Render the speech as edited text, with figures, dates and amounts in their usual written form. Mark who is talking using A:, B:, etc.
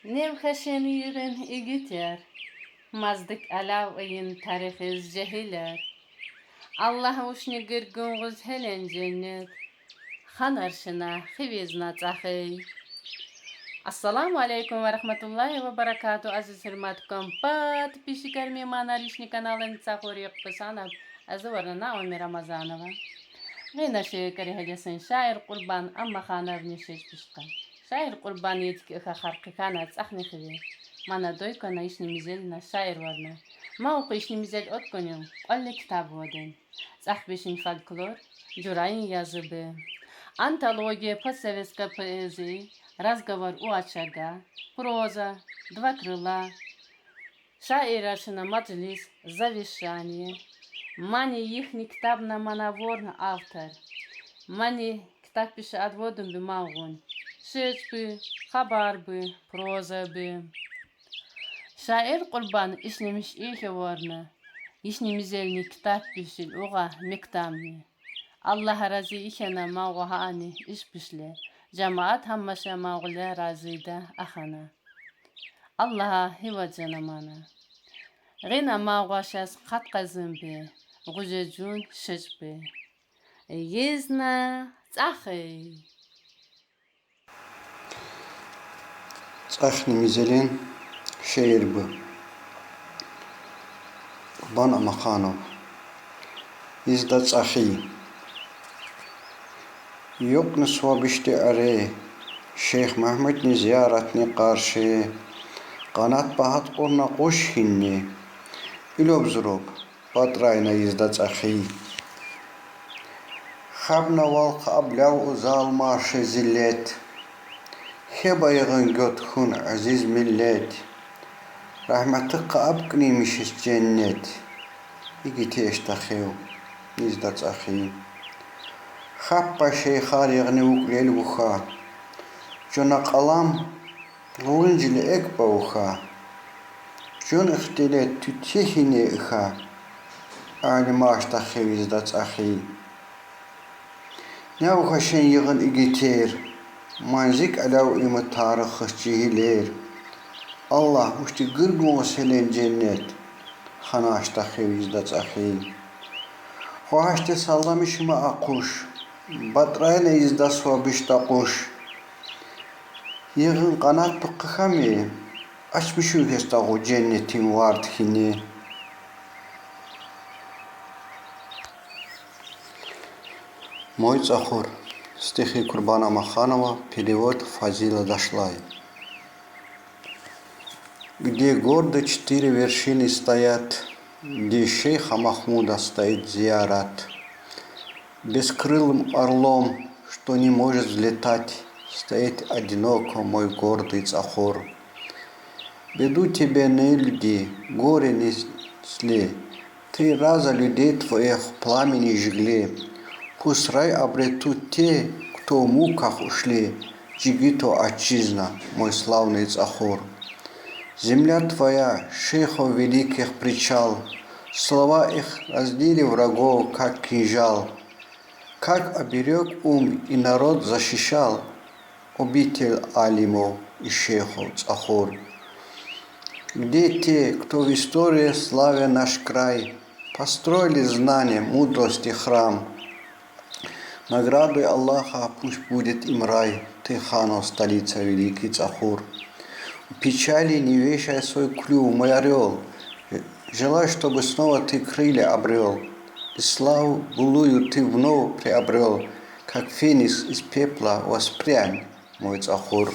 A: Nevxeşen yürün igüter, mazdık alav ayın tarihiz cehiler. Allah uşni gırgınğız helen cennet, han arşına hivizna tsahiy. Assalamu alaikum ve rahmatullahi ve barakatuh aziz hürmatkum. Pat pişikar mimana lişni kanalın tsahur yakpasanab, azıvarna Naomi Ramazanova. Gina şekeri hecesin şair kurban amma xanar nişeş pişkan. Şair kurban yetki ıha xarqı kanat ahni xivi. Mana doykana işni mizelna şair varna. Ma oku işni mizel otkonyon, olle kitab vodin. Zah beşin folklor, Jurayın yazıbı. Антология постсоветской поэзии, разговор у очага, проза, два крыла, шаирашина маджлис, завещание. Мани ихни китабна манаворна автор. Мани китап пише отводом бы маугон. Шеч бы, хабар бы, проза бы. Шаир курбан ишнемиш ихе ворна. Ишнемизельни китап пишил уга мектамни. Allah razı ihena mauga haani iş pişle. Cemaat hammaşa maugle razıyda ahana. Allah'a hiva canamana. Gina mauga şas katkazın be. Gujejun şeç be. Yezna tsahi.
B: Tsahni mizelin şehir bu. Bana Makhanov. İzda tsahi. Yok ne swabişti are. Şeyh Mehmet ni ziyaretini karşı. Kanat bahat orna koş hinni. İlob zurob. Patrayna izda tsahi. Xabna valq ablav uzal marşı zillet. Hebayığın göthün aziz millet. Rahmetli qaabqniymişiz cennet. İgiti eştaxiv. İzda tsahi. Xappa şeyxar yığını uklel uxa. Jona qalam luğuncili ekba uxa. Jon ixtilet tütihine ixa. Alima aştaxiv izda tsahi. Ne uxa şen yığın igiter. Manzik alav imi tarixi cihiler. Allah muşti gırgın selen cennet. Xana aştaxiv izda tsahi. Xoaşte sallamışıma akuş. Batrayna izda swabişta kuş. Yığın kanat tıqqıxami. Açmışı hestağı cennetin vardhini. Мой цахур. Стихи Курбана Маханова. Перевод Фазила Дашлай. Где гордо 4 вершины стоят, где шейха Махмуда стоит зиярат. Бескрылым орлом, что не может взлетать, стоит одиноко мой гордый цахур. Беду тебе не люди, горе несли, ты раза людей твоих в пламени жгли. Пусть рай обретут те, кто в муках ушли, Джигито отчизна, мой славный цахур. Земля твоя, шейхов великих причал, слова их разделили врагов, как кинжал. Как оберег и народ защищал обитель алимов и шейхов цахур. Где те, кто в истории славя наш край, построили знания, мудрости храм. Наградой Аллаха пусть будет им рай, ты ханов столица великий цахур. В печали не вешай свой клюв, мой орел. Желаю, чтобы снова ты крылья обрел. И славу былую ты вновь приобрел, как феникс из пепла воспрянь, мой цахур.